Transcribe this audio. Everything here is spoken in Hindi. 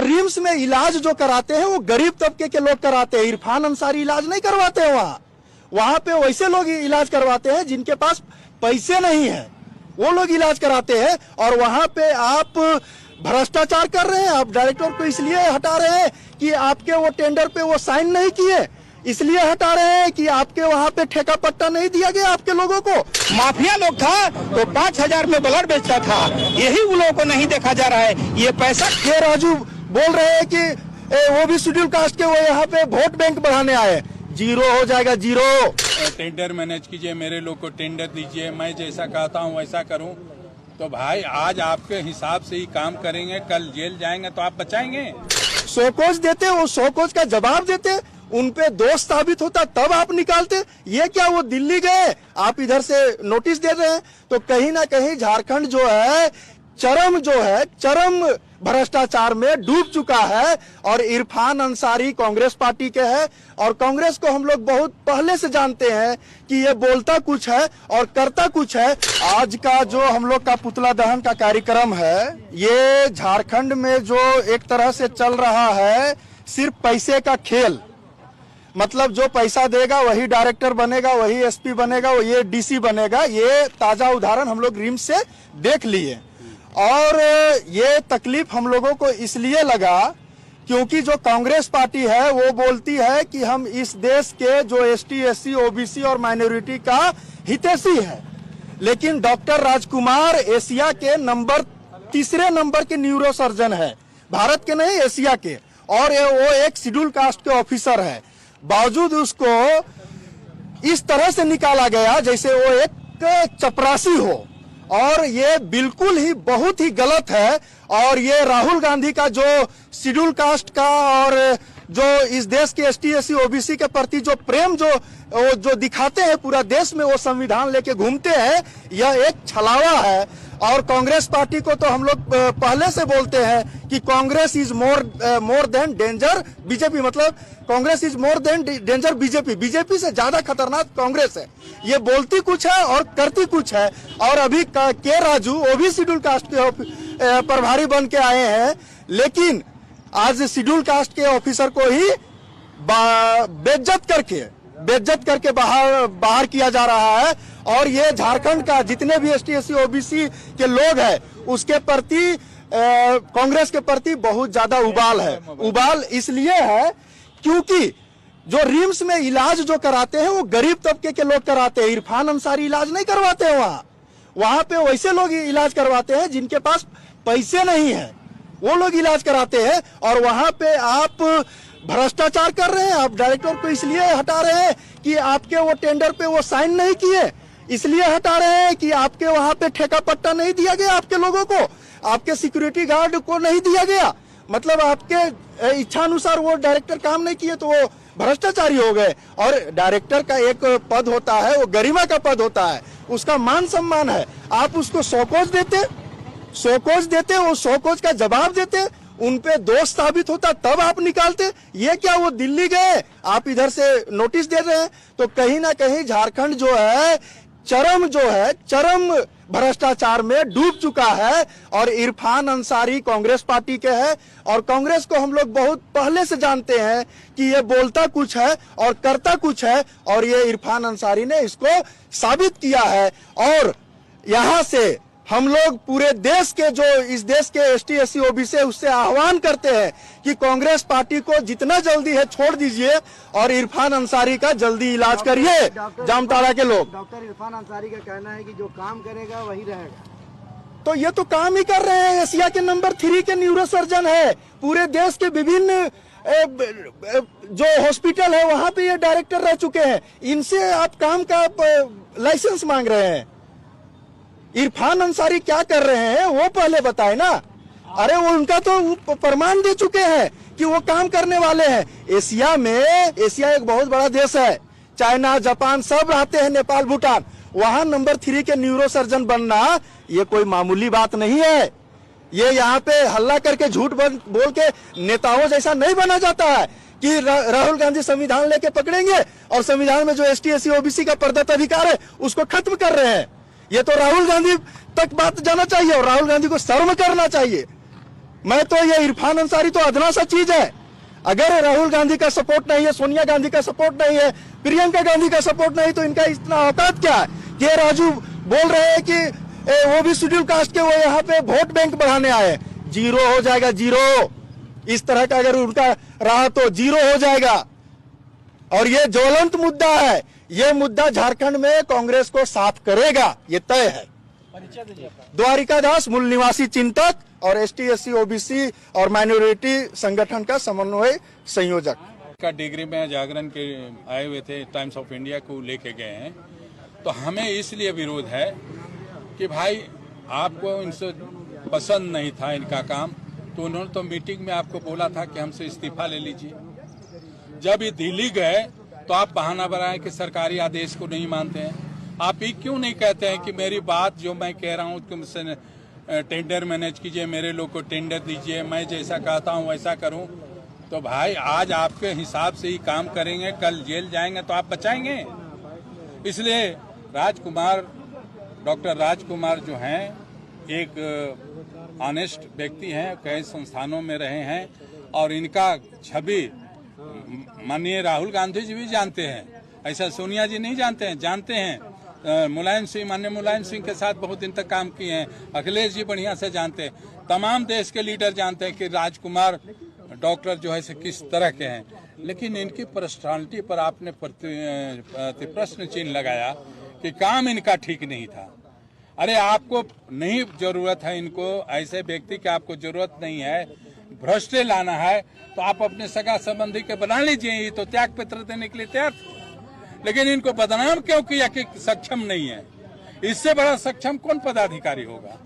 रिम्स में इलाज जो कराते हैं वो गरीब तबके के लोग कराते हैं। इरफान अंसारी इलाज नहीं करवाते हैं वहां पे वैसे लोग इलाज करवाते हैं जिनके पास पैसे नहीं है, वो लोग इलाज कराते हैं। और वहां पे आप भ्रष्टाचार कर रहे हैं। आप डायरेक्टर को इसलिए हटा रहे हैं कि आपके वो टेंडर पे वो साइन नहीं किए, इसलिए हटा रहे हैं कि आपके वहां पे ठेका पट्टा नहीं दिया गया आपके लोगों को। माफिया लोग था तो 5,000 में ब्लड बेचता था, यही उन लोगों को नहीं देखा जा रहा है। ये पैसा के राजू बोल रहे हैं कि वो भी शेड्यूल कास्ट के वो यहाँ पे वोट बैंक बढ़ाने आए। जीरो हो जाएगा, जीरो। टेंडर मैनेज कीजिए, मेरे लोग को टेंडर दीजिए, मैं जैसा कहता हूँ वैसा करूँ। तो भाई आज आपके हिसाब से ही काम करेंगे, कल जेल जाएंगे तो आप बचाएंगे। शोकोज देते, वो शोकोज का जवाब देते, उन पे दोष साबित होता तब आप निकालते। ये क्या वो दिल्ली गए, आप इधर से नोटिस दे रहे हैं। तो कहीं ना कहीं झारखंड जो है चरम भ्रष्टाचार में डूब चुका है। और इरफान अंसारी कांग्रेस पार्टी के हैं और कांग्रेस को हम लोग बहुत पहले से जानते हैं कि ये बोलता कुछ है और करता कुछ है। आज का जो हम लोग का पुतला दहन का कार्यक्रम है, ये झारखंड में जो एक तरह से चल रहा है सिर्फ पैसे का खेल। मतलब जो पैसा देगा वही डायरेक्टर बनेगा, वही एसपी बनेगा, ये डीसी बनेगा। ये ताजा उदाहरण हम लोग रिम्स से देख लिए। और ये तकलीफ हम लोगों को इसलिए लगा क्योंकि जो कांग्रेस पार्टी है वो बोलती है कि हम इस देश के जो एसटी, एससी, ओबीसी और माइनॉरिटी का हितैषी है। लेकिन डॉक्टर राजकुमार एशिया के तीसरे नंबर के न्यूरो सर्जन है, भारत के नहीं एशिया के, और वो एक शेड्यूल कास्ट के ऑफिसर है। बावजूद उसको इस तरह से निकाला गया जैसे वो एक चपरासी हो, और ये बिल्कुल ही बहुत ही गलत है। और ये राहुल गांधी का जो शेड्यूल कास्ट का और जो इस देश के एसटी, एससी, ओबीसी के प्रति जो प्रेम जो दिखाते हैं पूरा देश में, वो संविधान लेके घूमते हैं, यह एक छलावा है। और कांग्रेस पार्टी को तो हम लोग पहले से बोलते हैं कि Congress is more than danger BJP, मतलब Congress is more than danger BJP. BJP से ज्यादा खतरनाक कांग्रेस है। ये बोलती कुछ है और करती कुछ है। और अभी के राजू वो भी शेड्यूल कास्ट के प्रभारी बन के आए हैं, लेकिन आज शेड्यूल कास्ट के ऑफिसर को ही बेइज्जत करके बाहर किया जा रहा है। और ये झारखंड का जितने भी एसटी, एससी, ओबीसी के लोग हैं उसके प्रति कांग्रेस के प्रति बहुत ज्यादा उबाल है। उबाल इसलिए है क्योंकि जो रिम्स में इलाज जो कराते हैं वो गरीब तबके के लोग कराते हैं। इरफान अंसारी इलाज नहीं करवाते हैं वहां पे वैसे लोग इलाज करवाते हैं जिनके पास पैसे नहीं है, वो लोग इलाज कराते हैं। और वहां पे आप भ्रष्टाचार कर रहे हैं। आप डायरेक्टर को इसलिए हटा रहे हैं कि आपके वो टेंडर पे वो साइन नहीं किए, इसलिए हटा रहे हैं कि आपके वहां पे ठेका पट्टा नहीं दिया गया आपके लोगों को, आपके सिक्योरिटी गार्ड को नहीं दिया गया। मतलब आपके इच्छा अनुसार वो डायरेक्टर काम नहीं किए तो वो भ्रष्टाचारी हो गए। और डायरेक्टर का एक पद होता है, वो गरिमा का पद होता है, उसका मान सम्मान है। आप उसको शोकोज देते, वो शोकोज का जवाब देते, उन पे दोष साबित होता तब आप निकालते। ये क्या वो दिल्ली गए, आप इधर से नोटिस दे रहे हैं। तो कहीं ना कहीं झारखंड जो है चरम भ्रष्टाचार में डूब चुका है। और इरफान अंसारी कांग्रेस पार्टी के हैं और कांग्रेस को हम लोग बहुत पहले से जानते हैं कि ये बोलता कुछ है और करता कुछ है। और ये इरफान अंसारी ने इसको साबित किया है। और यहाँ से हम लोग पूरे देश के जो इस देश के एसटी, एससी, ओबीसी उससे आह्वान करते हैं कि कांग्रेस पार्टी को जितना जल्दी है छोड़ दीजिए और इरफान अंसारी का जल्दी इलाज करिए जामताड़ा के लोग। डॉक्टर इरफान अंसारी का कहना है कि जो काम करेगा वही रहेगा। तो ये तो काम ही कर रहे हैं। एशिया के नंबर 3 के न्यूरो सर्जन है। पूरे देश के विभिन्न जो हॉस्पिटल है वहां पे ये डायरेक्टर रह चुके हैं। इनसे आप काम का लाइसेंस मांग रहे हैं। इरफान अंसारी क्या कर रहे हैं वो पहले बताए ना। अरे वो उनका तो प्रमाण दे चुके हैं कि वो काम करने वाले हैं। एशिया एक बहुत बड़ा देश है, चाइना, जापान सब रहते हैं, नेपाल, भूटान, वहां नंबर 3 के न्यूरो सर्जन बनना ये कोई मामूली बात नहीं है। ये यहाँ पे हल्ला करके झूठ बोल के नेताओं जैसा नहीं बना जाता है कि राहुल गांधी संविधान लेके पकड़ेंगे और संविधान में जो एसटी, एससी, ओबीसी का प्रदत्त अधिकार है उसको खत्म कर रहे हैं। ये तो राहुल गांधी तक बात जाना चाहिए और राहुल गांधी को शर्म करना चाहिए। मैं तो ये इरफान अंसारी तो अदना सा चीज है। अगर राहुल गांधी का सपोर्ट नहीं है, सोनिया गांधी का सपोर्ट नहीं है, प्रियंका गांधी का सपोर्ट नहीं, तो इनका इतना औकात क्या है कि राजू बोल रहे हैं कि वो भी शेड्यूल कास्ट के, वो यहाँ पे वोट बैंक बढ़ाने आए। जीरो हो जाएगा, जीरो। इस तरह का अगर उनका रहा तो जीरो हो जाएगा। और ये ज्वलंत मुद्दा है, ये मुद्दा झारखंड में कांग्रेस को साफ करेगा, ये तय है। द्वारिका दास, मूल निवासी चिंतक और ST SC OBC और माइनॉरिटी संगठन का समन्वय संयोजक। का डिग्री में जागरण के आए हुए थे, टाइम्स ऑफ इंडिया को लेके गए हैं। तो हमें इसलिए विरोध है कि भाई आपको इनसे पसंद नहीं था इनका काम, तो उन्होंने तो मीटिंग में आपको बोला था कि हमसे इस्तीफा ले लीजिए। जब ये दिल्ली गए तो आप बहाना बनाए कि सरकारी आदेश को नहीं मानते हैं। आप ये क्यों नहीं कहते हैं कि मेरी बात जो मैं कह रहा हूँ कि मुझसे टेंडर मैनेज कीजिए, मेरे लोग को टेंडर दीजिए, मैं जैसा कहता हूँ वैसा करूँ। तो भाई आज आपके हिसाब से ही काम करेंगे, कल जेल जाएंगे तो आप बचाएंगे। इसलिए राजकुमार, डॉक्टर राजकुमार जो हैं एक ऑनेस्ट व्यक्ति हैं, कई संस्थानों में रहे हैं और इनका छवि माननीय राहुल गांधी जी भी जानते हैं, ऐसा सोनिया जी नहीं जानते हैं, जानते हैं। मुलायम सिंह, माननीय मुलायम सिंह के साथ बहुत दिन तक काम किए हैं, अखिलेश जी बढ़िया से जानते हैं, तमाम देश के लीडर जानते हैं कि राजकुमार डॉक्टर जो है से किस तरह के हैं। लेकिन इनकी पर्सनालिटी पर आपने प्रश्न चिन्ह लगाया कि काम इनका ठीक नहीं था। अरे आपको नहीं जरूरत है इनको, ऐसे व्यक्ति की आपको जरूरत नहीं है, भ्रष्ट लाना है तो आप अपने सगा संबंधी के बना लीजिए, ये तो त्याग पत्र देने के लिए तैयार थे। लेकिन इनको बदनाम क्यों किया कि सक्षम नहीं है? इससे बड़ा सक्षम कौन पदाधिकारी होगा?